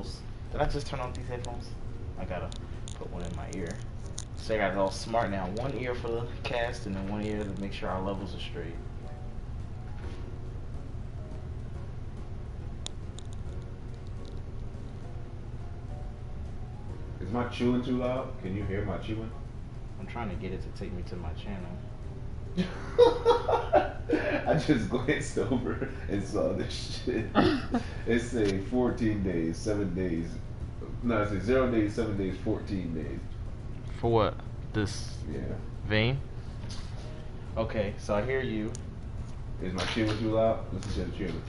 levels. Did I just turn on these headphones? I gotta put one in my ear. So I got it all smart now. One ear for the cast and then one ear to make sure our levels are straight. Is my chewing too loud? Can you hear my chewing? I'm trying to get it to take me to my channel. I just glanced over and saw this shit. It say 14 days, 7 days. No, it says 0 days, 7 days, 14 days. For what? This vein? Okay, so I hear you. Is my chewing too loud? Listen to the chewing.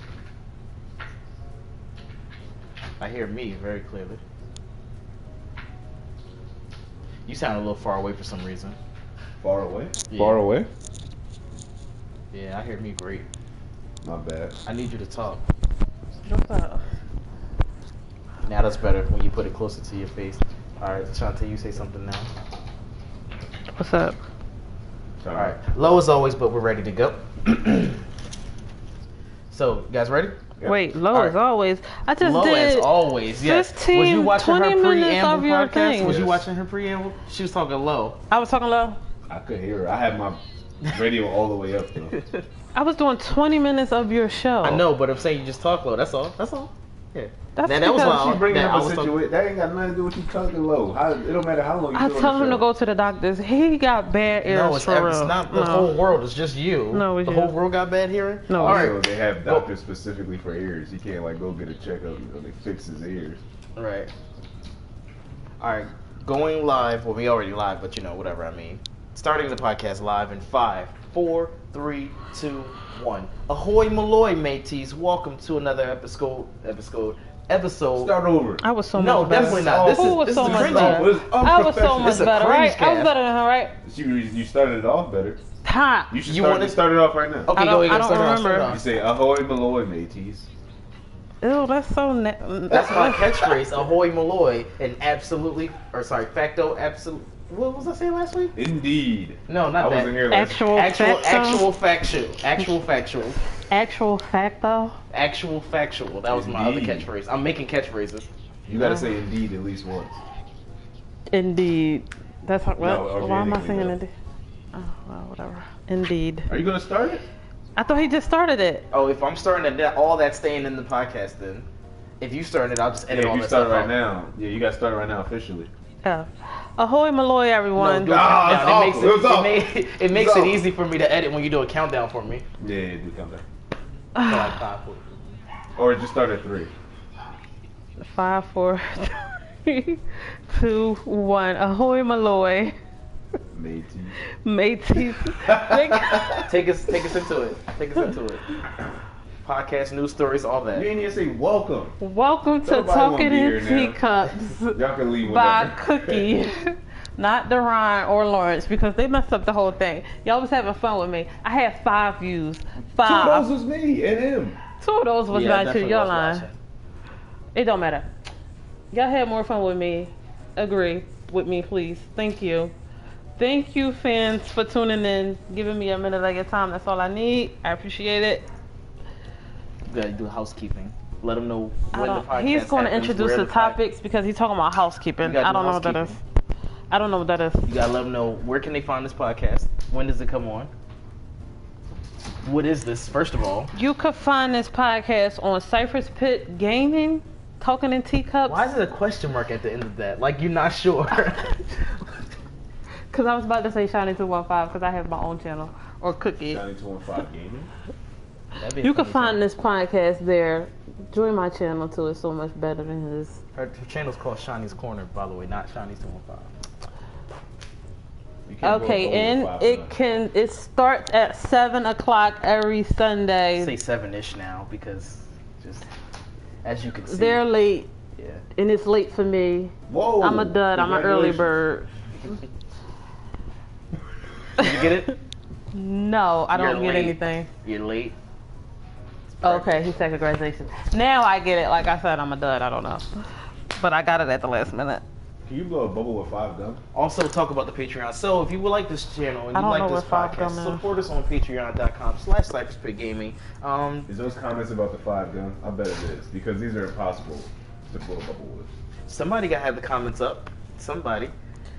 I hear me very clearly. You sound a little far away for some reason. Far away? Yeah. Far away? Yeah, I hear me great. My bad. I need you to talk. What's up? Now that's better when you put it closer to your face. Alright, Shantae, you say something now. What's up? Alright, low as always, but we're ready to go. So, you guys ready? Yep. Wait, low as always. I just low did as always, yes. 15, was you watching 20 her minutes preamble of your podcast? thing. Was you watching her preamble? She was talking low. I was talking low? I could hear her. I had my radio all the way up though. I was doing 20 minutes of your show. I know, but I'm saying you just talk low. That's all. That's all. Yeah. That's that was because loud. She bringing That up I a was situation. That ain't got nothing to do with you talking low. It don't matter how long you I doing told the him show. to go to the doctors. He got bad ears No, it's for real. not the whole world. It's just you. No, it's the you. whole world got bad hearing. No, all So right. they have doctors specifically for ears. You can't like go get a checkup and they fix his ears. Right. All right. Going live. Well, we already live, but you know, whatever I mean. Starting the podcast live in 5, 4, 3, 2, 1. Ahoy, Malloy, mateys! Welcome to another episode. Start over. I was so No, much better. definitely not. This Who is was this so is much cringy. better? I was so much This is a better, cringe right? I was cast. better than her, right? You started it off better. Ha! You should You start it off right now. Okay, I go don't- ahead. I don't Start it off, remember. start it You off. say ahoy Malloy mateys. Ew, that's so... That's my catchphrase. Ahoy, Malloy, and facto, absolute. What was I saying last week? Indeed. No, not I that. wasn't here last Actual facto. Actual factual. Actual facto. Actual factual. That was my other Indeed. catchphrase. I'm making catchphrases. You gotta say indeed at least once. Indeed. That's how, No, why am I organically, saying though. indeed? Oh, well, whatever. Indeed. Are you gonna start it? I thought he just started it. Oh, if I'm starting that, all that's staying in the podcast then. If you starting it, I'll just edit Yeah, all if you that start stuff right out. now. Yeah, you gotta start right now officially. Yeah. Ahoy, Malloy, everyone. No, do a Ah, countdown. it's awful. It makes It's it awful. easy for me to edit when you do a countdown for me. Yeah, do count down. For like 5, 4. Or just start at 3. 5, 4, 3, 2, 1. Ahoy, Malloy. Matey. Mateys. Take us into it. Take us into it. Podcast, news stories, all You that. ain't even say welcome. Welcome to Nobody Talking wanna be in here now. Teacups Y'all can leave by whenever. Cookie. Not Deron or Lawrence because they messed up the whole thing. Y'all was having fun with me. I had 5 views. 5. 2 of those was me and him. 2 of those was I not you. definitely Y'all was lying. watching. It don't matter. Y'all had more fun with me. Agree with me, please. Thank you. Thank you, fans, for tuning in, giving me a minute of your time. That's all I need. I appreciate it. You gotta do housekeeping. Let them know when the podcast He's going to happens, introduce where the pod- topics because he's talking about housekeeping. You gotta I do don't know what that is. housekeeping. I don't know what that is. You gotta let them know where can they find this podcast. When does it come on? What is this? First of all, You could find this podcast on Cypher's Pit Gaming, Talking in Teacups. why is it a question mark at the end of that? Like you're not sure. Because I was about to say Shiny 215 because I have my own channel. Or Cookie. 9215 Gaming. That'd be a You can funny find this podcast there. Join my channel too. It's so much better than his. Her channel's called Shiny's Corner, by the way, not Shiny's 215. You can't go Okay, over and 5 it starts at 7 o'clock every Sunday. Say 7-ish now because just as you can see. They're late, Yeah. and it's late for me. Whoa. I'm a dud. I'm an early bird. Did you get it? No, I don't You're get late. anything. You're late. Okay, he said congratulations. Now I get it. Like I said, I'm a dud. I don't know. But I got it at the last minute. Can you blow a bubble with 5 gum? Also, talk about the Patreon. So, if you would like this channel and I you don't like know this where 5 podcast, gum is. support us on patreon.com/CypherSpitGaming. Is those comments about the 5 gum? I bet it is because these are impossible to blow a bubble with. Somebody got to have the comments up. Somebody.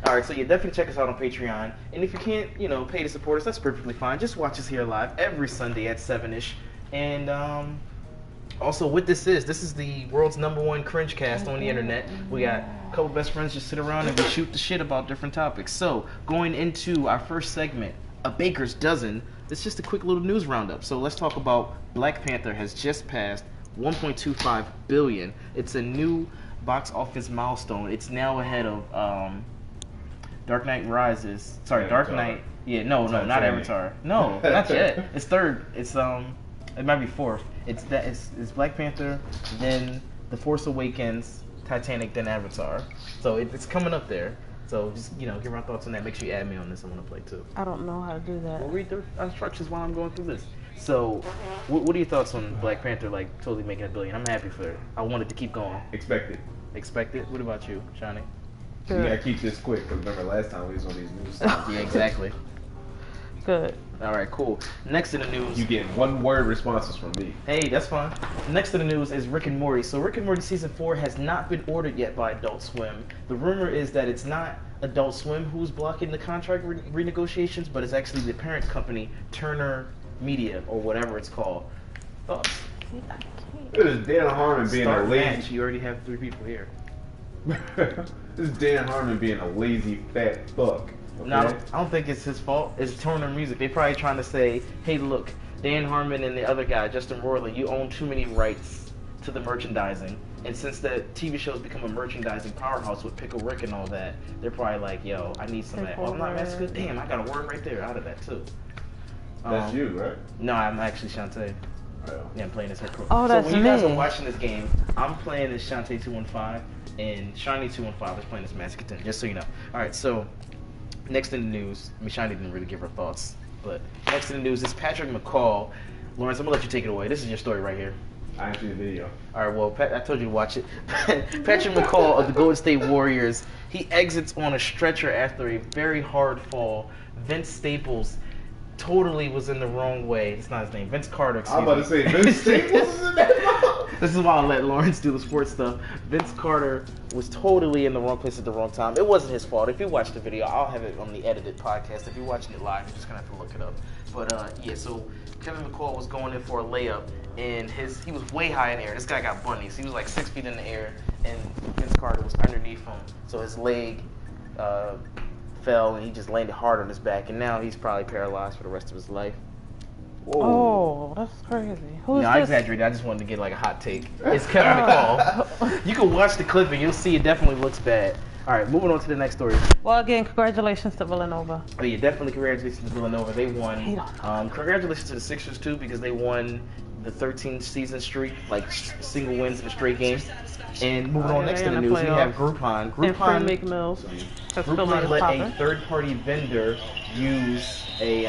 All right, so yeah, definitely check us out on Patreon. And if you can't, pay to support us, that's perfectly fine. Just watch us here live every Sunday at 7-ish. And also, what this is the world's #1 cringe cast on the internet. We got a couple best friends just sit around and we shoot the shit about different topics. So, going into our first segment, A Baker's Dozen, it's just a quick little news roundup. So let's talk about Black Panther has just passed 1.25 billion. It's a new box office milestone. It's now ahead of Dark Knight Rises. Sorry, Avatar. Dark Knight. Yeah, no, not Avatar. No, not yet. It's third. It's it might be fourth. It's Black Panther, then The Force Awakens, Titanic, then Avatar. So it's coming up there. So just give our thoughts on that. Make sure you add me on this. I want to play too. I don't know how to do that. Well, read the instructions while I'm going through this. So, what are your thoughts on Black Panther totally making $1 billion? I'm happy for it. I want it to keep going. Expect it. Expect it. What about you, Shawnee? You gotta keep this quick, because remember last time we was on these news stuff. Yeah, exactly. Good. All right, cool. Next in the news. You get one-word responses from me. Hey, that's fine. Next in the news is Rick and Morty. So Rick and Morty Season 4 has not been ordered yet by Adult Swim. The rumor is that it's not Adult Swim who's blocking the contract renegotiations, but it's actually the parent company, Turner Media, or whatever it's called. Thoughts? This is Dan Harmon being Start a lazy... match. You already have 3 people here. This is Dan Harmon being a lazy fat fuck. Okay? No, I don't think it's his fault. It's Turner Music. They're probably trying to say, hey, look, Dan Harmon and the other guy, Justin Roiland, you own too many rights to the merchandising. And since the TV show's become a merchandising powerhouse with Pickle Rick and all that, they're probably like, yo, I need some of that. Oh, I'm not Mexican. Damn, I got a word right there out of that, too. That's you, right? No, I'm actually Shantae. Oh. Yeah, I'm playing as her pro. Oh, that's So when you guys me. are watching this game, I'm playing as Shantae 215, and Shiny 215 is playing as Massacre, just so you know. Alright, so, next in the news, I mean, Shiny didn't really give her thoughts, but next in the news is Patrick McCall. Lawrence, I'm going to let you take it away. This is your story right here. I actually the video. Alright, well, I told you to watch it. Patrick McCall of the Golden State Warriors, he exits on a stretcher after a very hard fall. Vince Staples totally was in the wrong way. It's not his name. Vince Carter, excuse I'm about to say, Vince Staples is in that. This is why I let Lawrence do the sports stuff. Vince Carter was totally in the wrong place at the wrong time. It wasn't his fault. If you watch the video, I'll have it on the edited podcast. If you're watching it live, you're just going to have to look it up. But, yeah, so Kevin McCall was going in for a layup, and he was way high in the air. This guy got bunnies. He was like 6 feet in the air, and Vince Carter was underneath him. So his leg fell, and he just landed hard on his back, and now he's probably paralyzed for the rest of his life. Whoa. Oh, that's crazy. Who is No, I this? exaggerated. I just wanted to get like a hot take. It's Kevin McCall. You can watch the clip and you'll see it definitely looks bad. All right, moving on to the next story. Well, again, congratulations to Villanova. Oh yeah, definitely congratulations to Villanova. They won. He don't know. Congratulations to the Sixers too, because they won the 13th season streak, like single wins in a straight game. And moving on Yeah, next they to the in the news, we have playoffs. Groupon. And Fred McMills. Because Philly Groupon is let a popping. third-party vendor use a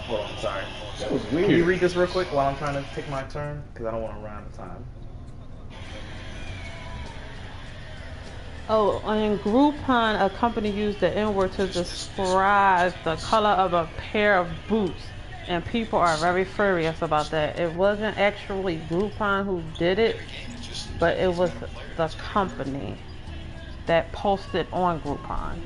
hold on, sorry. That was weird. Can you read this real quick while I'm trying to take my turn? Because I don't want to run out of time. Oh, in Groupon, a company used the N-word to describe the color of a pair of boots. And people are very furious about that. It wasn't actually Groupon who did it, but it was the company that posted on Groupon.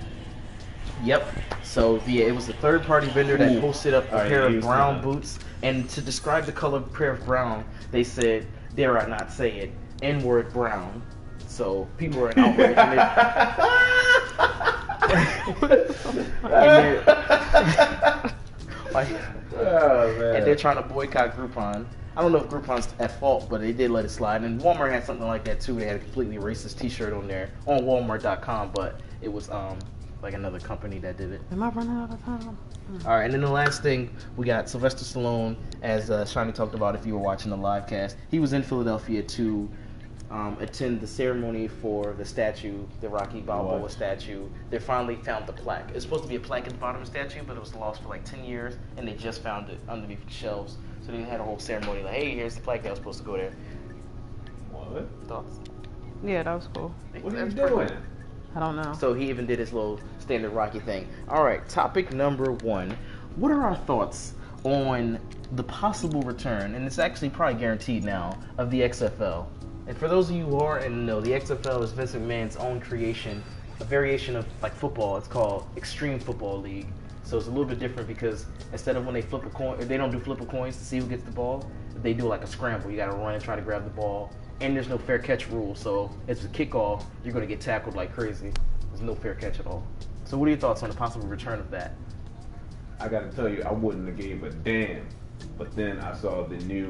Yep. So yeah, it was a third-party vendor that Ooh. posted up a Alright, pair yeah, of brown that. boots, and to describe the color of a pair of brown, they said, "Dare I not say it? N-word brown." So people were in outrage. Oh, man. And they're trying to boycott Groupon. I don't know if Groupon's at fault, but they did let it slide. And Walmart had something like that too. They had a completely racist T-shirt on there on Walmart.com, but it was like another company that did it. Am I running out of time? All right, and then the last thing, we got Sylvester Stallone, as Shani talked about if you were watching the live cast. He was in Philadelphia to attend the ceremony for the statue, the Rocky Balboa What? statue. They finally found the plaque. It's supposed to be a plaque at the bottom of the statue, but it was lost for like 10 years, and they just found it underneath the shelves. So they had a whole ceremony like, hey, here's the plaque that was supposed to go there. What? Thoughts? Yeah, that was cool. What are you That's pretty doing? cool. I don't know. So he even did his little standard Rocky thing. All right, topic number 1. What are our thoughts on the possible return, and it's actually probably guaranteed now, of the XFL. And for those of you who aren't know, the XFL is Vince McMahon's own creation, a variation of like football. It's called Extreme Football League. So it's a little bit different because instead of when they flip a coin, they don't do flip of coins to see who gets the ball. They do like a scramble. You got to run and try to grab the ball, and there's no fair catch rule. So it's a kickoff. You're going to get tackled like crazy. There's no fair catch at all. So what are your thoughts on the possible return of that? I gotta tell you, I wouldn't have gave a damn. But then I saw the new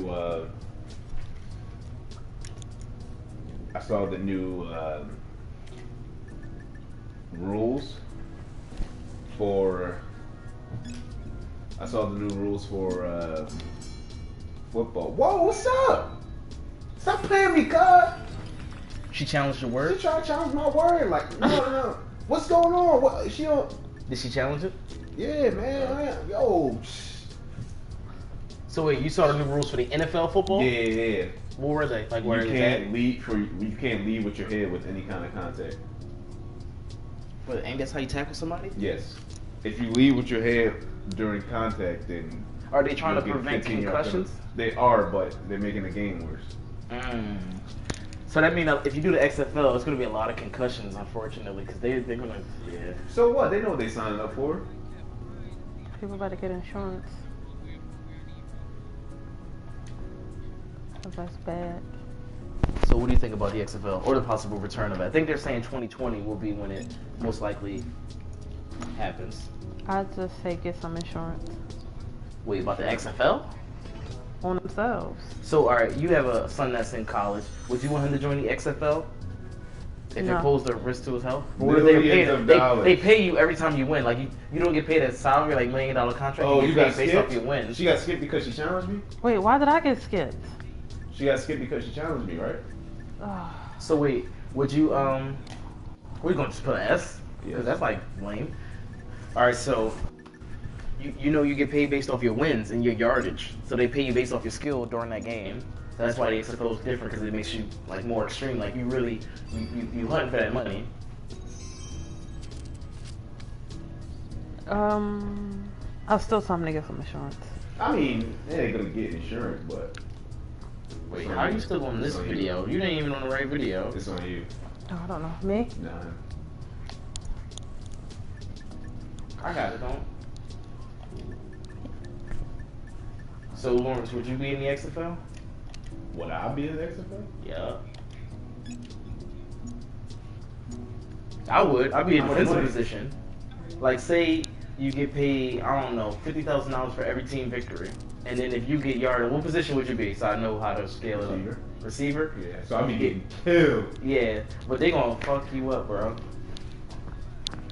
rules for football. Whoa, what's up? Stop playing me, God. She challenged your She word? trying to challenge my word. Like, no. What's going on? What? She don't. Did she challenge it? Yeah, man. Yo. So wait, you saw the new rules for the NFL football? Yeah. What were they? Like where You is can't lead with your head with any kind of contact. that? Ain't that's how you tackle somebody? Yes. If you lead with your head during contact, then Are they trying to you'll get prevent 15 yard concussions? penalty. They are, but they're making the game worse. So that means if you do the XFL, it's going to be a lot of concussions, unfortunately, because they're going to, yeah. So what? They know what they signing up for. People better get insurance. 'Cause that's bad. So what do you think about the XFL or the possible return of it? I think they're saying 2020 will be when it most likely happens. I'd just say get some insurance Wait, about the XFL? on themselves. So, all right, you have a son that's in college. Would you want him to join the XFL? If No. it posed a risk to his health? Or what if they Millions pay, of they, dollars. they pay you every time you win. Like, you don't get paid a salary, like $1 million contract. Oh, you you get got paid based skipped? off your wins. She got skipped because she challenged me? Wait, why did I get skipped? She got skipped because she challenged me, right? Ugh. So wait, would you we're gonna just put an S? Yeah. Cause that's like lame. Alright, so you know you get paid based off your wins and your yardage. So they pay you based off your skill during that game. So that's why the XFL is different because it makes you like more extreme. Like you really you hunt for that money. I'll still tell them to get some insurance. I mean, they ain't gonna get insurance, but Wait, how are you still on this video? You didn't even on the right video. it's on you. Oh, I don't know. Me? Nah. I got it on. So Lawrence, would you be in the XFL? Would I be in the XFL? Yeah. I would. I'd be in a How much defensive money? position. Like, say you get paid, I don't know, $50,000 for every team victory. And then if you get yarded, what position would you be? So I know how to scale it Receiver. up. Receiver? Yeah. So I be getting killed. Yeah, but they gonna fuck you up, bro.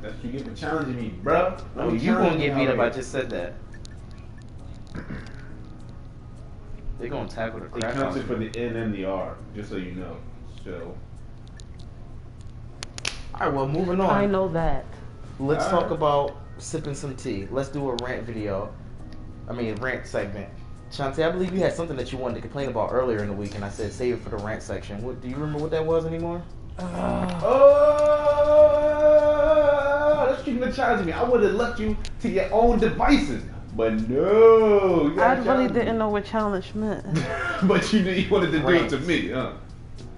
That's what you get for challenging me, bro. Oh, you gonna get beat up, I just said that. They gonna tackle the It crap out counted of for you. the N and the R, just so you know. So. Alright, well, moving on. I know that. Let's Alright. talk about sipping some tea. Let's do a rant video. Rant segment. Shantae, I believe you had something that you wanted to complain about earlier in the week, and I said save it for the rant section. What do you remember what that was anymore? Oh, that's what you been challenging me. I would have left you to your own devices, but no. You I gotta really challenge me. didn't know what challenge meant. But you knew you wanted to do it to Rants. me, huh?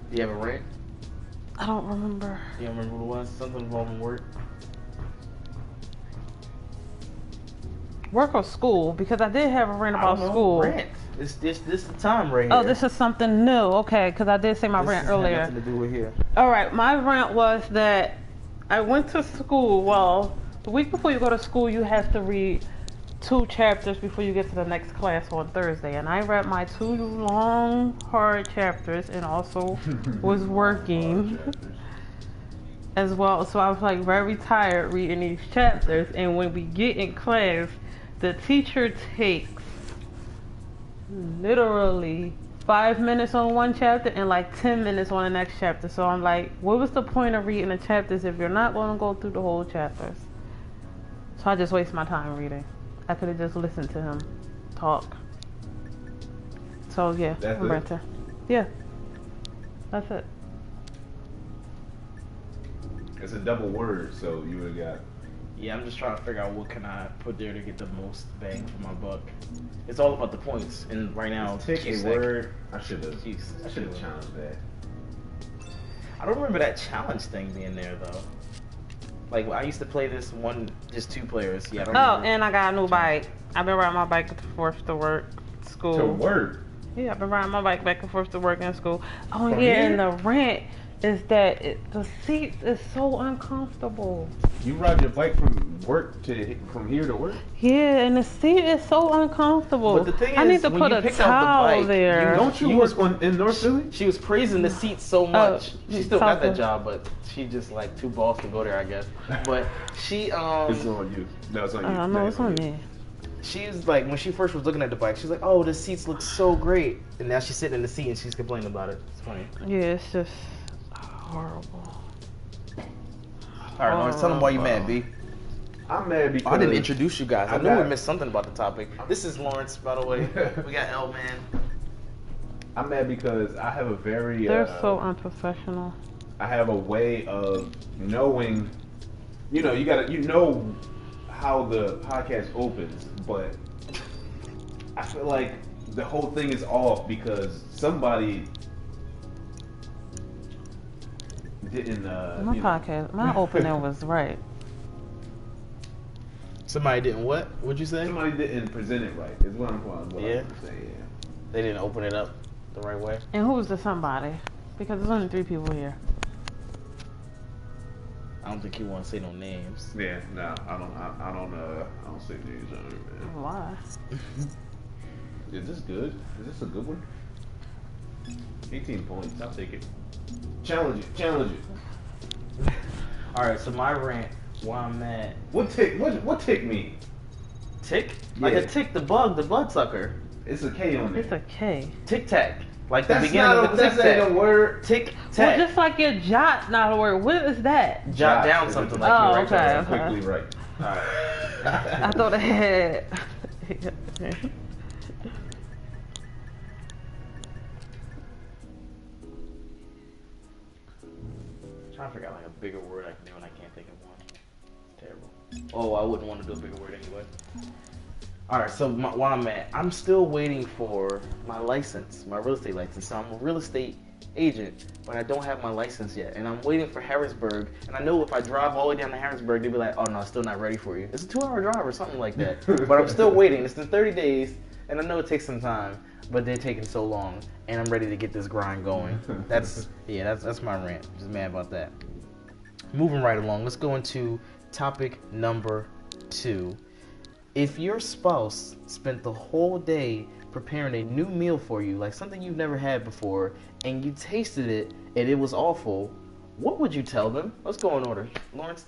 Do you have a rant? I don't remember. You don't remember what it was? Something involving work? Work or school? Because I did have a rant I about don't know. school. Rant. This the time right here. Oh, this is something new. Okay, because I did say my This rant has earlier. nothing to do with here. All right, my rant was that I went to school. Well, the week before you go to school, you have to read 2 chapters before you get to the next class on Thursday. And I read my 2 long, hard chapters and also was working as well. So I was like very tired reading these chapters. And when we get in class, the teacher takes literally 5 minutes on one chapter and like 10 minutes on the next chapter. So I'm like, what was the point of reading the chapters if you're not going to go through the whole chapters? So I just waste my time reading. I could have just listened to him talk. So yeah, That's I'm it? ranting. Yeah, that's it. It's a double word, so you would have got Yeah, I'm just trying to figure out what can I put there to get the most bang for my buck. It's all about the points, and right now, Take a Cusack- word. I should have Cusack. challenged that. I don't remember that challenge thing being there though. Like I used to play this one, just 2 players. Yeah. I don't Oh, remember. and I got a new bike. I've been riding my bike back and forth to work, school. To work. Yeah, I've been riding my bike back and forth to work and school. Oh From yeah, here? and the rant is that the seats is so uncomfortable. You ride your bike from here to work? Yeah, and the seat is so uncomfortable. But the thing I is, need to when put you a pick out the towel bike, there. Don't you work in North Philly? She was praising the seats so much. She still got that Cypher. job, but she just like too boss to go there, I guess. But she It's on you. No, it's on you. I No, know it's on you. me. she's like, when she first was looking at the bike, she's like, oh, the seats look so great. And now she's sitting in the seat and she's complaining about it. It's funny. Yeah, it's just horrible. All right, Lawrence, tell them why you mad, B. I'm mad because I didn't introduce you guys. I I knew got- we missed something about the topic. This is Lawrence, by the way. We got L Man. I'm mad because I have a very They're so unprofessional. I have a way of knowing, you know how the podcast opens, but I feel like the whole thing is off because somebody didn't. My podcast, my opening was right. Somebody didn't what? What'd you say? Somebody didn't present it right. Is what I'm Yeah. saying. They didn't open it up the right way. And who was the somebody? Because there's only 3 people here. I don't think you want to say no names. Yeah. No, I don't say names on it, man. Why? Is this good? Is this a good one? 18 points. I'll take it. Challenge it. All right, so my rant. Why I'm mad. What tick mean? Tick? Like Yeah. a tick, the bug, the bloodsucker. It's a K on It's there. a K. Tic tac. Like the That's beginning not of the tic that's ain't a tac. word. Tic Well, tac. just like your jot's not a word. What is that? Jot down Jot. something Oh, like you right okay. there. Quickly right. I thought it had. Trying to figure out like a bigger word I can do and I can't think of one. It's terrible. Oh, I wouldn't want to do a bigger word anyway. Alright, so while I'm at, I'm still waiting for my license, my real estate license. So I'm a real estate agent, but I don't have my license yet. And I'm waiting for Harrisburg. And I know if I drive all the way down to Harrisburg, they'll be like, oh no, it's still not ready for you. It's a 2-hour drive or something like that. But I'm still waiting. It's been 30 days, and I know it takes some time, but they're taking so long. And I'm ready to get this grind going. That's my rant. Just mad about that. Moving right along, let's go into topic number 2. If your spouse spent the whole day preparing a new meal for you, like something you've never had before, and you tasted it and it was awful, what would you tell them? Let's go in order. Lawrence,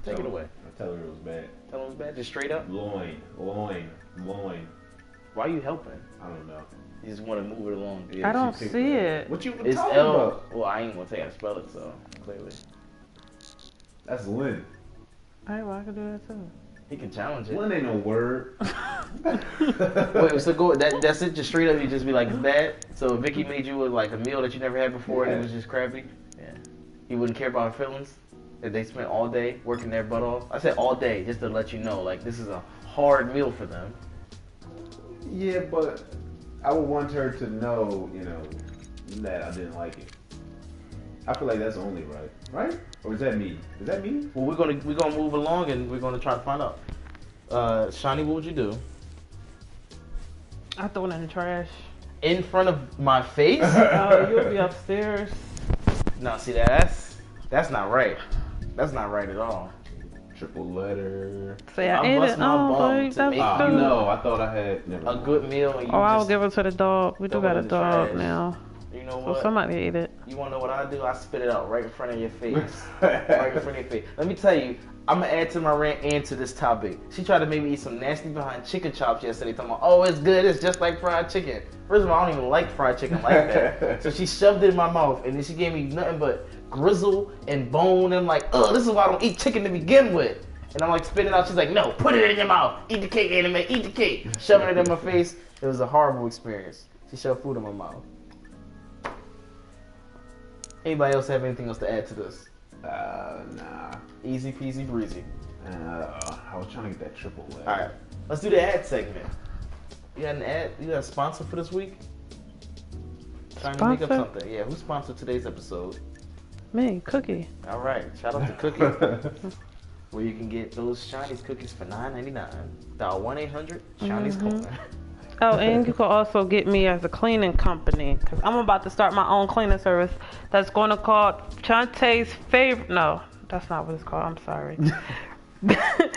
take it away. I tell her it was bad. Tell them it was bad, just straight up. Loin. Why are you helping? I don't know. You just want to move it along. Yeah, I don't she picked see that. it. What you It's talking L. about? Well, I ain't gonna tell you how to spell it, so clearly That's Lynn. Alright, well, I could do that too. he can challenge it. Lynn ain't no word. Wait, so go. That's it. Just straight up, you just be like, it's bad. So Vicky made you like a meal that you never had before, and it was just crappy. Yeah, you wouldn't care about her feelings if they spent all day working their butt off. I said all day just to let you know, like this is a hard meal for them. Yeah, but I would want her to know, that I didn't like it. I feel like that's only right. Right? Or is that me? Is that me? Well, we're gonna move along, and we're gonna try to find out. Shani, what would you do? I throw it in the trash. In front of my face? Oh, you'll be upstairs. No, see that's not right. That's not right at all. Triple letter. Say I I ate bust it. my Oh, bum babe, to that's make good. you- No, I thought I had. Never A mind. good meal, and you Oh, I'll just, give it to the dog. We do throw it got a in the dog trash. now. you know So what? somebody ate it. You wanna know what I do? I spit it out right in front of your face. Right in front of your face. Let me tell you, I'm gonna add to my rant and to this topic. She tried to make me eat some nasty behind chicken chops yesterday, talking about, oh, it's good, it's just like fried chicken. First of all, I don't even like fried chicken like that. So she shoved it in my mouth, and then she gave me nothing but grizzle and bone, and I'm like, oh, this is why I don't eat chicken to begin with. And I'm like spitting it out. She's like, no, put it in your mouth. Eat the cake, anime, eat the cake. Shoving it in my face. It was a horrible experience. She shoved food in my mouth. Anybody else have anything else to add to this? Nah. Easy peasy breezy. I was trying to get that triple leg. All right, let's do the ad segment. You got an ad? You got a sponsor for this week? Trying to make up Sponsor? something. Yeah, who sponsored today's episode? Me, Cookie. All right, shout out to Cookie, where you can get those Shawnee's cookies for $9.99. Dial 1-800-Shawnee's Corner. Oh, and you can also get me as a cleaning company because I'm about to start my own cleaning service that's going to call Shantae's favorite. No, that's not what it's called. I'm sorry.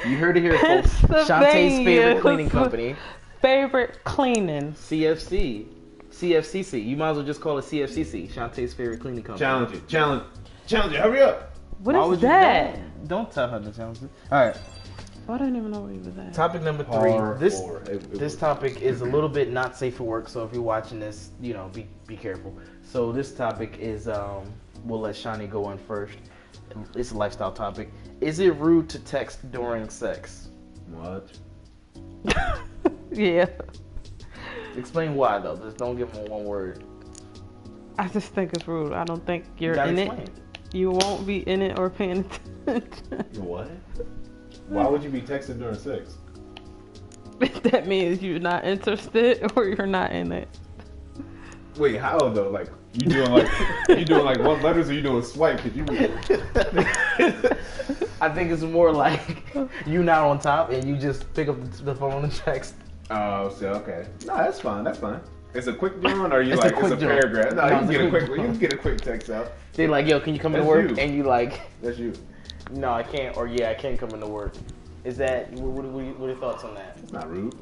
You heard it here, folks. Shantae's favorite cleaning company. Favorite cleaning. CFCC. You might as well just call it CFCC. Shantae's favorite cleaning company. Challenge it. Hurry up. What Why is would you- that? Don't tell her to challenge it. All right. I didn't even know where he was at. Topic number 3. Hardcore. This topic is a little bit not safe for work, so if you're watching this, be careful. So this topic is, we'll let Shawnee go in first. It's a lifestyle topic. Is it rude to text during sex? What? Yeah. Explain why, though. Just don't give them one word. I just think it's rude. I don't think you're gotta in explain. it. You won't be in it or paying attention. What? Why would you be texting during sex? That means you're not interested or you're not in it. Wait, how though? Like you doing like one letters or you doing swipe? Cause you. I think it's more like you not on top and you just pick up the phone and text. Oh, so okay. No, that's fine. It's a quick joint, or you It's a like quick it's a joint. paragraph? No, No, you can it's a get a quick quick. You joint. can get a quick text out. They like, yo, can you come into That's work? you. And you like, That's you. no, I can't. Or yeah, I can't come into work. Is that what are your thoughts on that? It's not rude.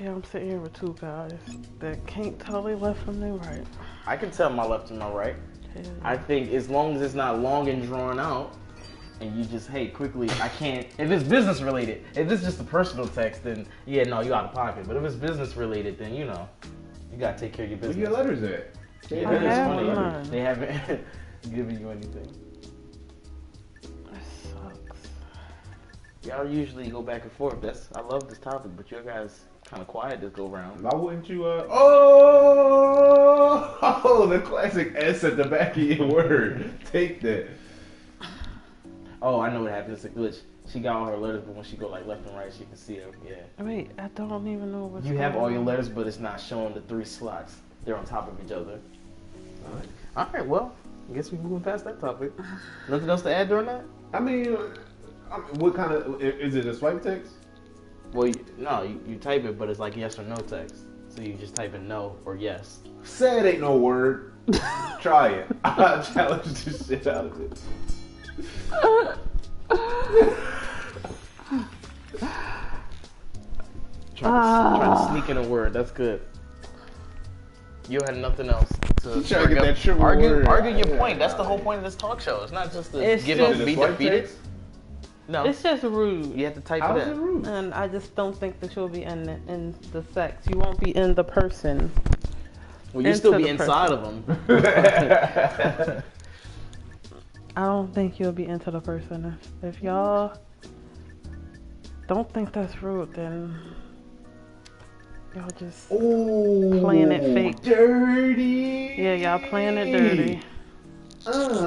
Yeah, I'm sitting here with two guys that can't tell they left from their right. I can tell my left and my right. Yeah. I think as long as it's not long and drawn out, and you just, hey, quickly, I can't. If it's business related, if it's just a personal text, then yeah, no, you out of pocket. But if it's business related, then you gotta take care of your Where business. your letters at? Yeah, I that is have funny. none. They haven't given you anything. That sucks. Y'all usually go back and forth. I love this topic, but you guys kind of quiet this go round. Why wouldn't you? The classic S at the back of your word. Take that. Oh, I know what happened. It's a glitch. She got all her letters, but when she go like left and right, she can see them. Yeah. Wait, I don't even know what's You have going all your on. letters, but it's not showing the 3 slots. They're on top of each other. All right. Well, I guess we're moving past that topic. Nothing else to add during that? I mean, what kind of is it? A swipe text? Well, you type it, but it's like yes or no text. So you just type in no or yes. Say it ain't no word. Try it. I challenge the shit out of it. Trying to sneak in a word. That's good. You had nothing else to Trying to get bring up. that triple word. Argue your Yeah. point. That's the whole point of this talk show. It's not just to It's give just- up, Is it be swipe defeated. text? No, It's just rude. you have to type How's it it in. rude? And I just don't think that you'll be in the sex. You won't be in the person. Well, you still Into be the inside of them. I don't think you'll be into the person. If y'all don't think that's rude, then y'all just Ooh, Playing it fake. Dirty. yeah, y'all playing it dirty. How about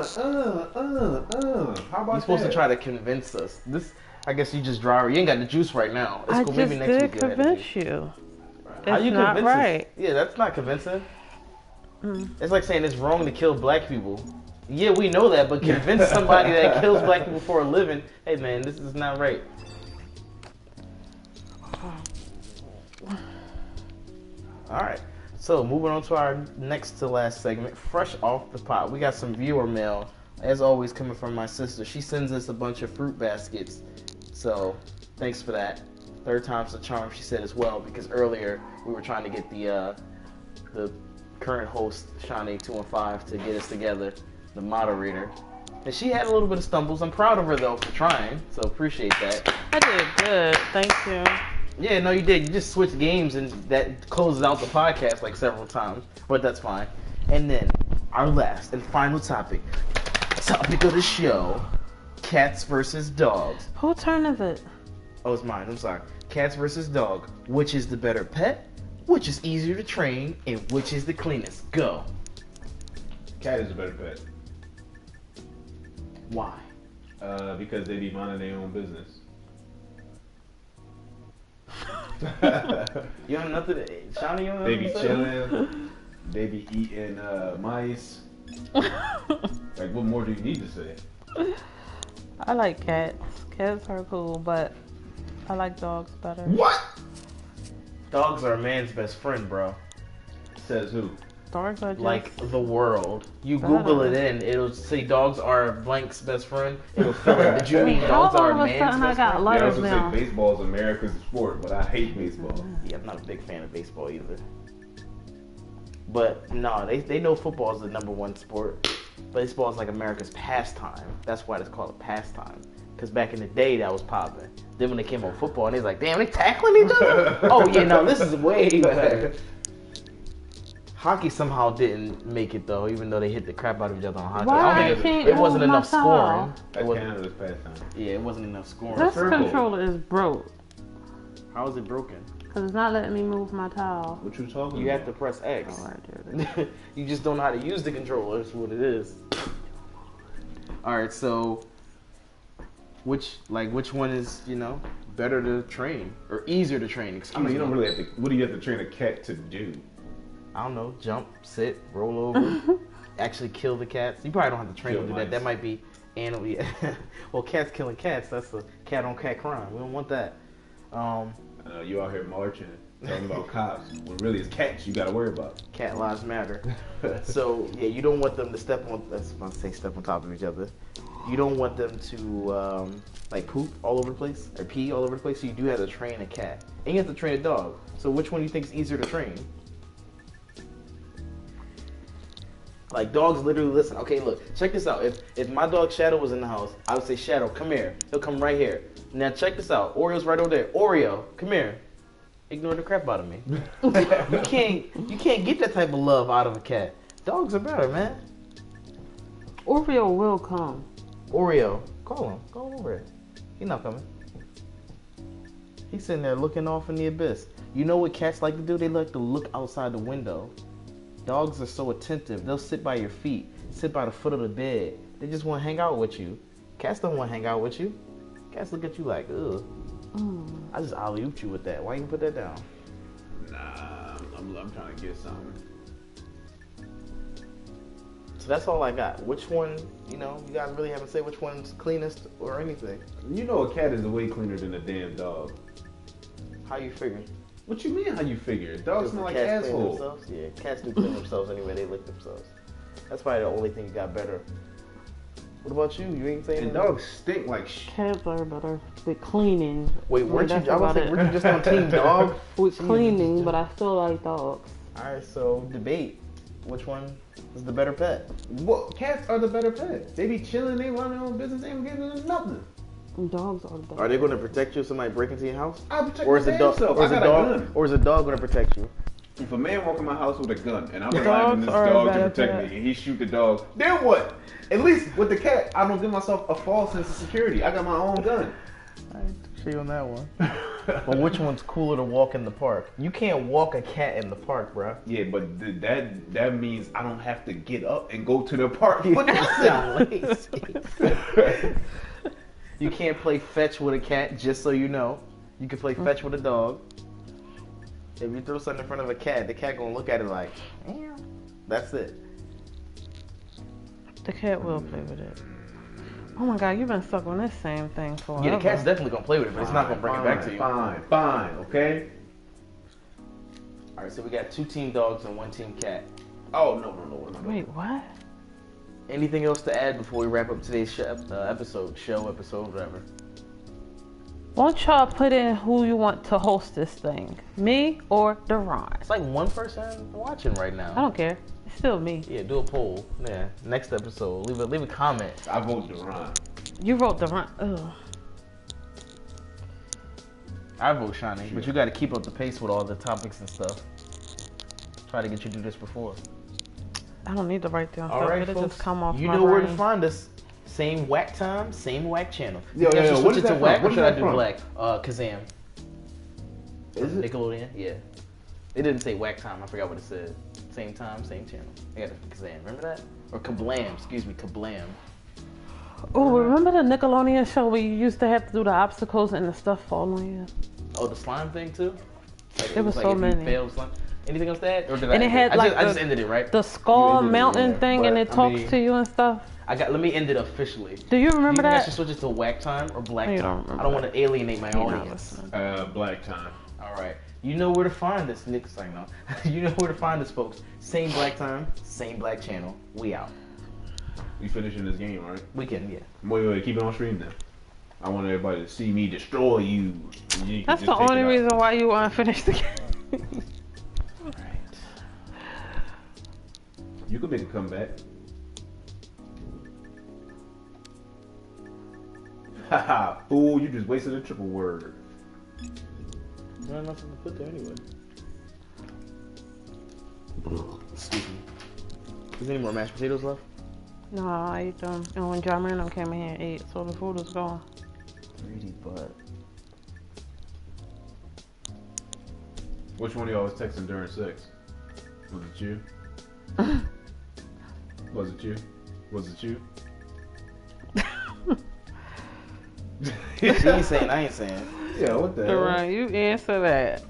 You're supposed that? to try to convince us. This, I guess you just dry. You ain't got the juice right now. It's I cool. just Maybe next did week you'll have convince the juice. you. How It's you not convince us? right. Yeah, that's not convincing. Mm. It's like saying it's wrong to kill black people. Yeah, we know that, but convince somebody that kills black people for a living, hey man, this is not right. Alright, so moving on to our next to last segment, fresh off the pot. We got some viewer mail, as always, coming from my sister. She sends us a bunch of fruit baskets, so thanks for that. Third time's the charm, she said as well, because earlier we were trying to get the current host, Shawnee 215, to get us together, the moderator. And she had a little bit of stumbles. I'm proud of her though for trying, so appreciate that. I did good. Thank you. Yeah, no, you did. You just switched games and that closes out the podcast like several times, but that's fine. And then our last and final topic of the show: cats versus dogs. Whose turn is it? Oh, it's mine. I'm sorry. Cats versus dog. Which is the better pet? Which is easier to train? And which is the cleanest? Go. Cat is a better pet. Why? Because they be minding their own business. You have nothing to Shawnee, you have They nothing be to say? chilling. They be eating mice. Like, what more do you need to say? I like cats. Cats are cool, but I like dogs better. What? Dogs are a man's best friend, bro. Says who? Dogs are just Like the world. You better. Google it in, it'll say dogs are blank's best friend. It'll fill in. Did you mean How dogs are all a of a man's sudden I best got friend? They letters also now? say baseball is America's sport, but I hate baseball. Yeah, I'm not a big fan of baseball either. But no, they know football is the number one sport. Baseball is like America's pastime. That's why it's called a pastime. Because back in the day, that was popping. Then when they came on football, and they was like, damn, they tackling each other? Oh, yeah, no, this is way better. Hockey somehow didn't make it, though, even though they hit the crap out of each other on hockey. Why I don't think it wasn't move my enough towel? scoring. It That's wasn't, Canada's pastime. yeah, it wasn't enough scoring. This Circle. controller is broke How is it broken? because it's not letting me move my towel. What you talking You about? have to press X. Oh, I did it. You just don't know how to use the controller. That's what it is. All right, so which one is better to train or easier to train? Excuse I mean, me. you don't really have to. What do you have to train a cat to do? I don't know. Jump, sit, roll over, actually kill the cats. You probably don't have to train Kill them to do that. mice. That might be animal. Yeah. Well, cats killing cats. That's a cat on cat crime. We don't want that. You out here marching, talking about cops, when really it's cats you got to worry about. Cat lives matter. So yeah, you don't want them to step on. That's what I say. Step on top of each other. You don't want them to like poop all over the place or pee all over the place. So you do have to train a cat, and you have to train a dog. So which one do you think is easier to train? Like dogs literally listen. Okay, look, check this out. If my dog Shadow was in the house, I would say Shadow, come here. He'll come right here. Now check this out. Oreo's right over there. Oreo, come here. Ignore the crap out of me. You can't get that type of love out of a cat. Dogs are better, man. Oreo will come. Oreo, call him. Call him over here. He's not coming. He's sitting there looking off in the abyss. You know what cats like to do? They like to look outside the window. Dogs are so attentive. They'll sit by your feet, sit by the foot of the bed. They just want to hang out with you. Cats don't want to hang out with you. Cats look at you like, ugh. I just alley-ooped you with that. Why you put that down? Nah, I'm trying to get something. So that's all I got. Which one, you guys really haven't said which one's cleanest or anything. You know a cat is way cleaner than a damn dog. How you figure? What you mean how you figure? Dogs smell like Cats clean assholes. themselves? Yeah, cats do clean themselves anyway. They lick themselves. That's probably the only thing you got better. What about you? You ain't saying And anything? dogs stink like shit. Cats are better with cleaning. Wait, weren't you? That's I was about like, it. weren't you just on team dog? With cleaning, but I still like dogs. All right, so debate. Which one is the better pet? Well, cats are the better pet. They be chilling, they run their own business, they ain't giving them nothing. And dogs are the best. Are they going to protect you if somebody break into your house? I'll protect Or is my a damn dog? self. Or is I a got a dog? gun. Or is a dog going to protect you? If a man walk in my house with a gun and I'm Dogs relying on this are a dog to better protect pet. me and he shoot the dog, then what? At least with the cat, I don't give myself a false sense of security. I got my own gun. I see on that one. But which one's cooler to walk in the park? You can't walk a cat in the park, bro. Yeah, but that means I don't have to get up and go to the park. You sound lazy. You can't play fetch with a cat, just so you know. You can play fetch with a dog. If you throw something in front of a cat, the cat gonna look at it like, "Meow." That's it. The cat will play with it. Oh my god, you've been stuck on this same thing for Yeah, the cat's definitely gonna play with it, but it's not gonna bring it back to you. Fine, okay? All right, so we got 2 team dogs and 1 team cat. Oh, no. Wait, what? Anything else to add before we wrap up today's episode, whatever? Won't y'all put in who you want to host this thing? Me or Deron? It's like 1 person watching right now. I don't care. It's still me. Yeah, do a poll. Yeah, next episode, leave a comment. I vote Duran. You wrote Deron. Ugh. I vote Shawnee, but you got to keep up the pace with all the topics and stuff. Try to get you to do this before. I don't need to write down All stuff. right, It'll folks. just come off You my know where to brain. find us. Same whack time, same whack channel. Yo, You guys should what switch is it to that whack, from? or What should is I that do from? black? Kazam. Is it? Nickelodeon? Yeah. It didn't say whack time. I forgot what it said. Same time, same channel. I got it from Kazam. Remember that? Or Kablam. Excuse me, Kablam. Oh, remember the Nickelodeon show where you used to have to do the obstacles and the stuff fall on you? Oh, the slime thing too. Like, It was like so if many. You failed slime. Anything else to add? Or did And I it end had it? like I just ended it, right? the skull ended it, mountain yeah. thing, and But, it I talks mean- to you and stuff. Let me end it officially. Do you Do remember you think I that? should switch it to whack time or black You time? don't remember I don't that. want to alienate my You're not audience. listening. Black time. All right. You know where to find this, Nick. Saying no. You know where to find us, folks. Same black time, same black channel. We out. We finishing this game, right? We can, yeah. Wait, keep it on stream then. I want everybody to see me destroy you. You can That's just the take only it out. reason why you want to finish the game. You can make a comeback. Haha, fool, you just wasted a triple word. There's nothing to put there anyway. Excuse me. Is there any more mashed potatoes left? No, I ate them. And when John Random came in here and ate, so the food is gone. Greedy butt. Which one of y'all was texting during sex? Was it you? Was it you? Was it you? You ain't saying, I ain't saying. Yeah, what the hell? Duran, you answer that.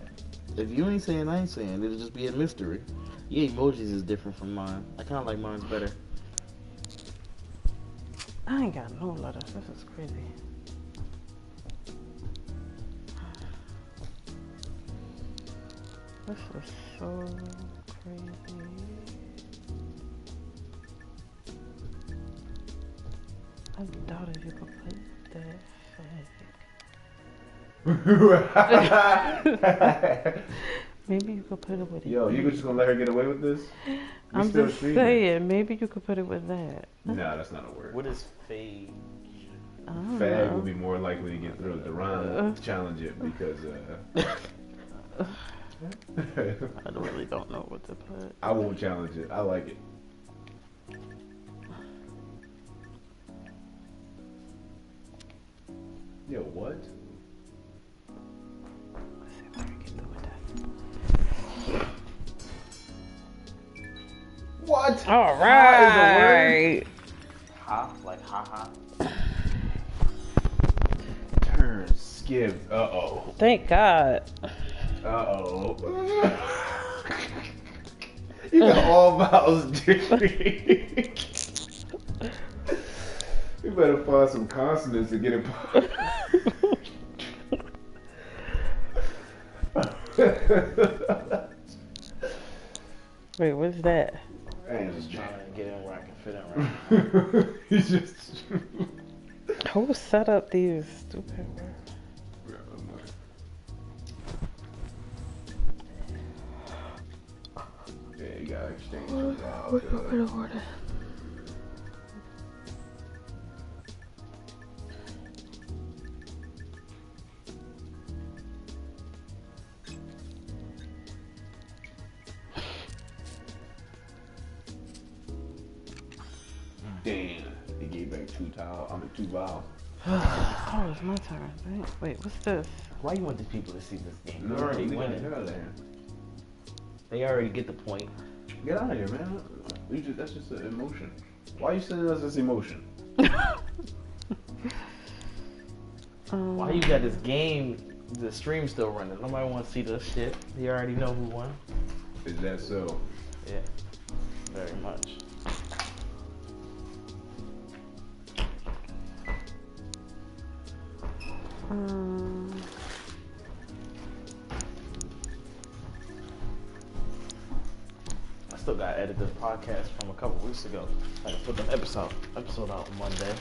If you ain't saying, I ain't saying. It'll just be a mystery. Your emojis is different from mine. I kind of like mine's better. I ain't got no letters. This is crazy. This is so crazy. I doubted you could put that fake. Maybe you could put it with Yo, you just gonna let her get away with this? I'm still just streaming. saying, maybe you could put it with that. Nah, that's not a word. What is fade? I don't Fag know. will be more likely to get through. Duran challenge it because I really don't know what to put. I won't challenge it. I like it. Yo, what? Let's see if I can get through with that. What? All Ha is a right. Ha? Like ha ha? Turn, skip. Uh-oh. Thank God. Uh-oh. You got all vowels different. You better find some consonants to get it. Wait, what's that? I'm just trying to get in where I can fit in right. He's just. Who set up these stupid words? Yeah, you gotta exchange some vowels. Damn, he gave back two vowels. Oh, it's my turn. Wait, what's this? Why you want these people to see this game? You're No, already get winning. out of there. They already get the point. Get out of here, man. That's just an emotion. Why are you sending us this emotion? Why you got this game, the stream still running? Nobody wants to see this shit. You already know who won. Is that so? Yeah, very much. I still got to edit this podcast from a couple weeks ago. I put the episode out on Monday.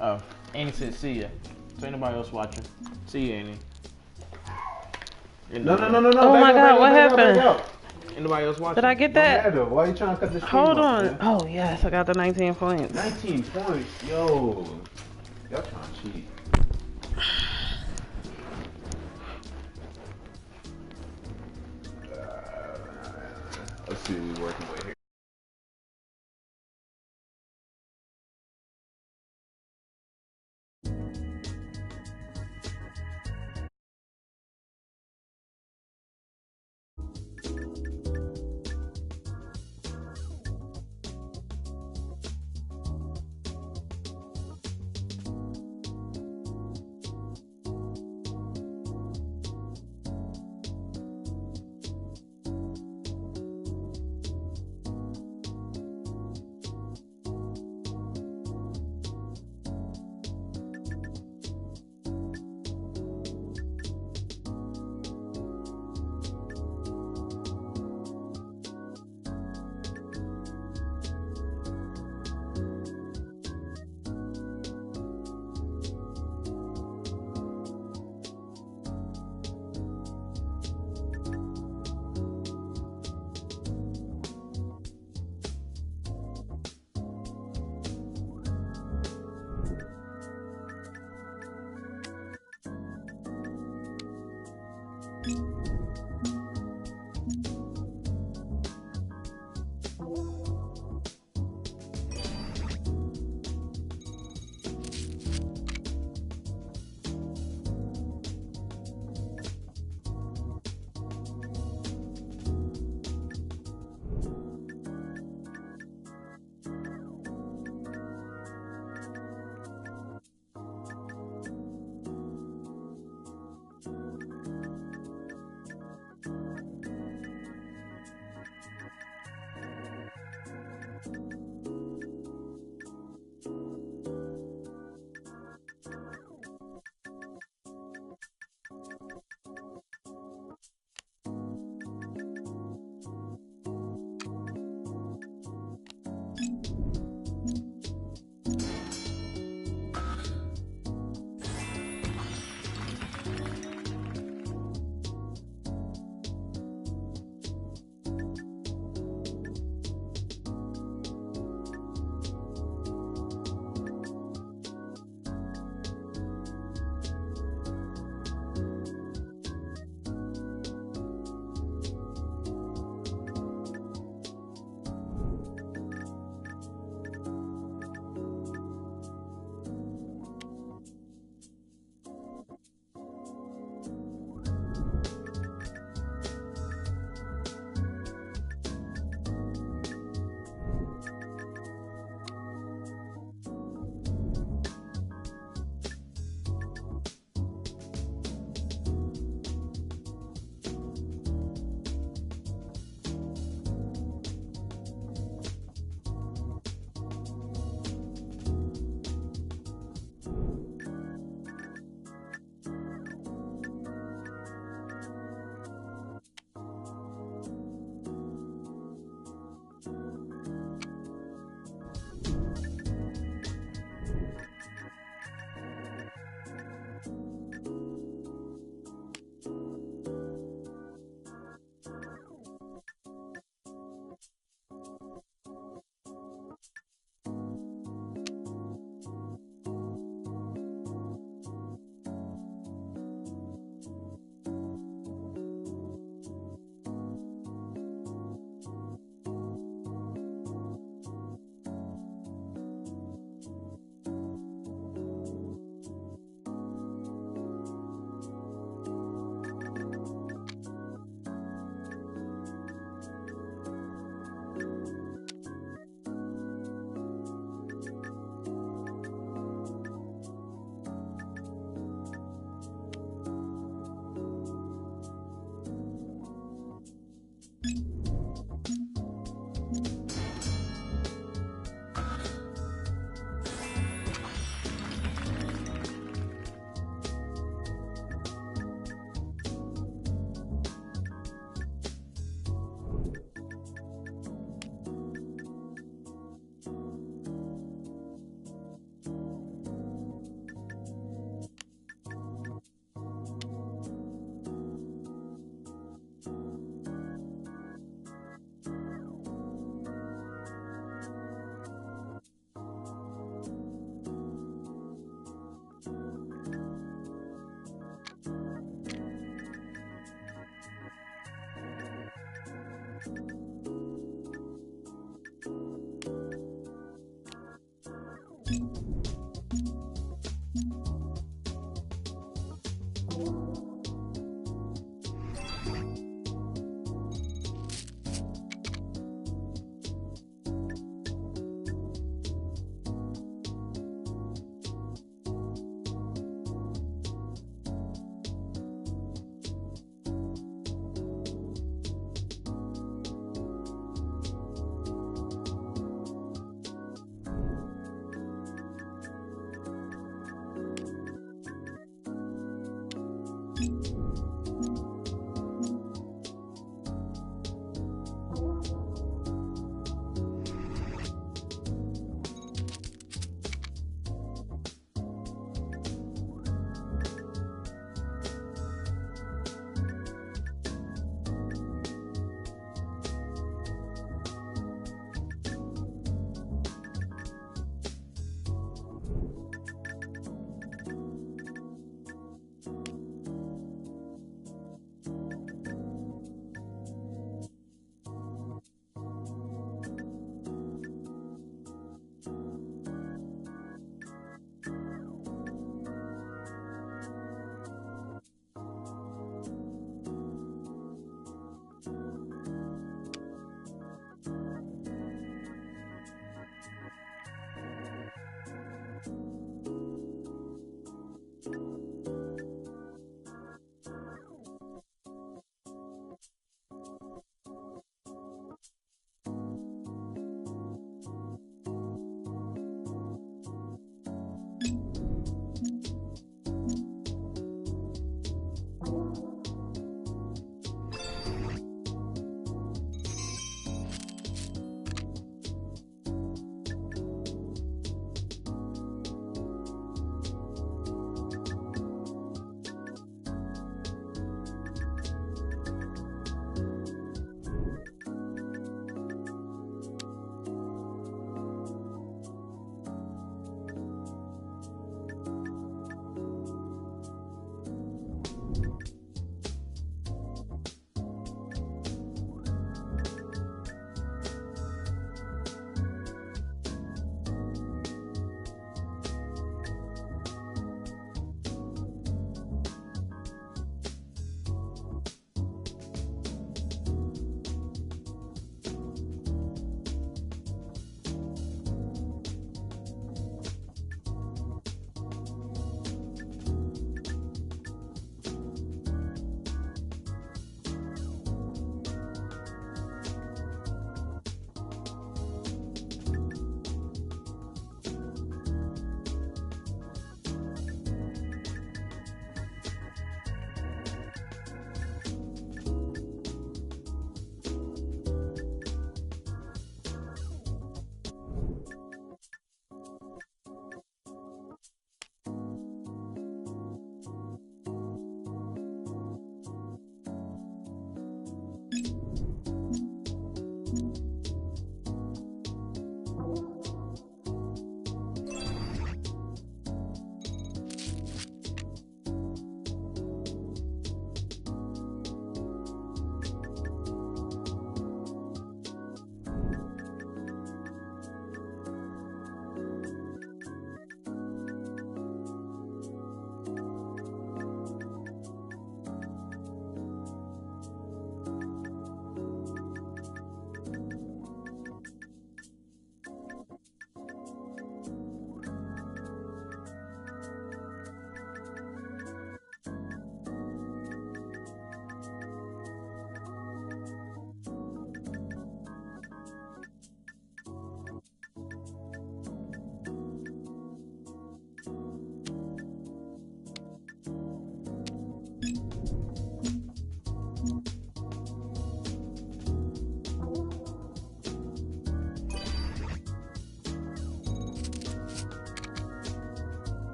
Oh, Annie said see ya. So ain't nobody else watching. See you, Annie. No. Oh my God, what happened? Ain't nobody else watching. Did I get that? Why are you trying to cut this? Hold on. Oh, yes, I got the 19 points. 19 points, yo. Y'all trying to cheat. Let's see what we're working with here.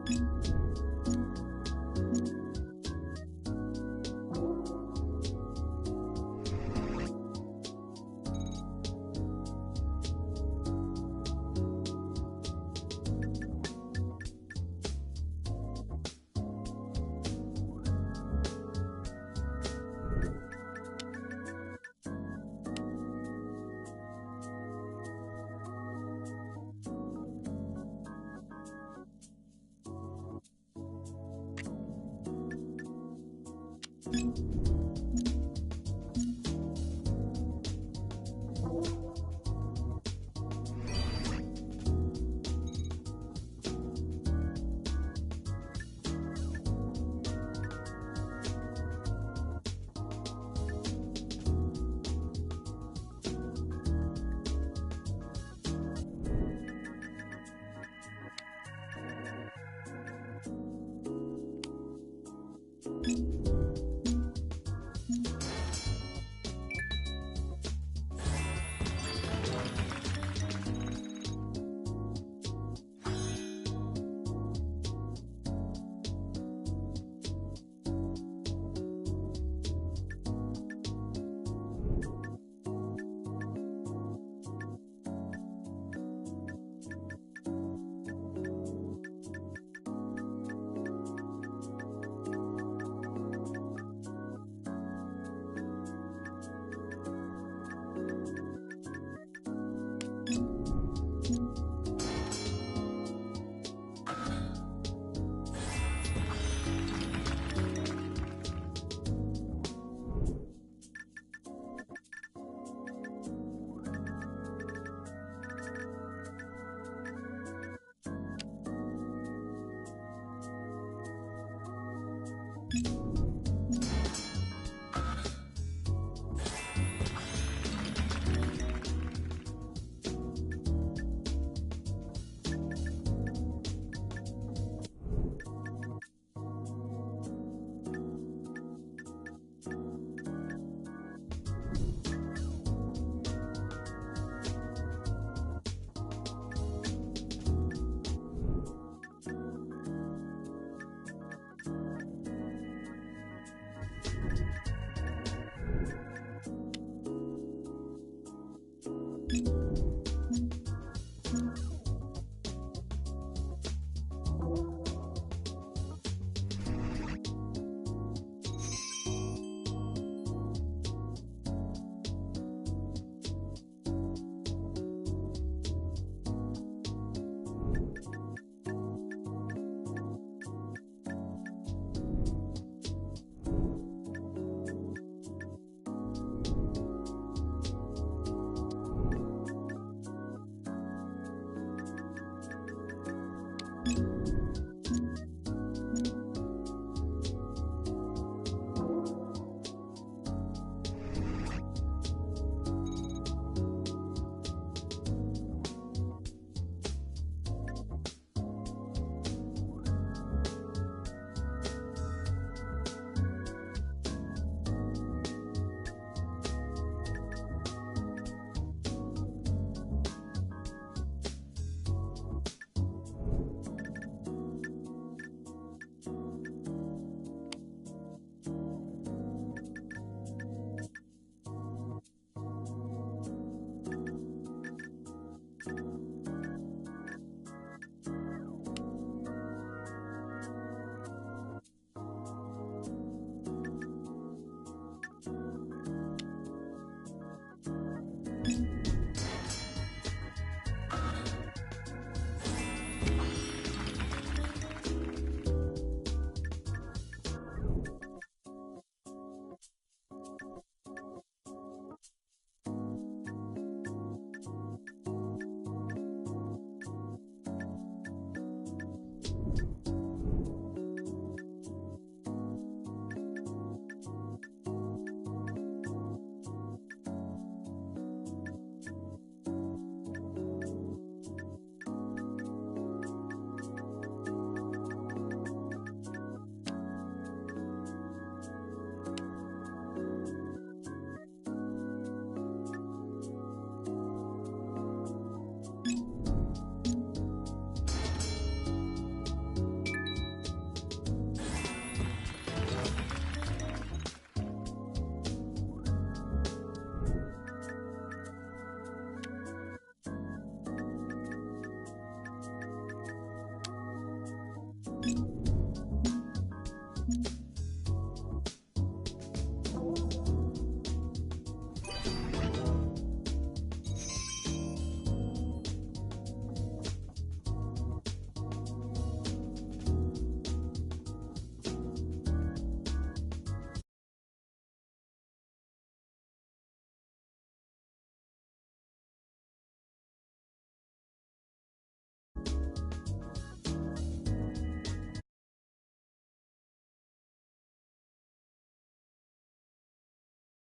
you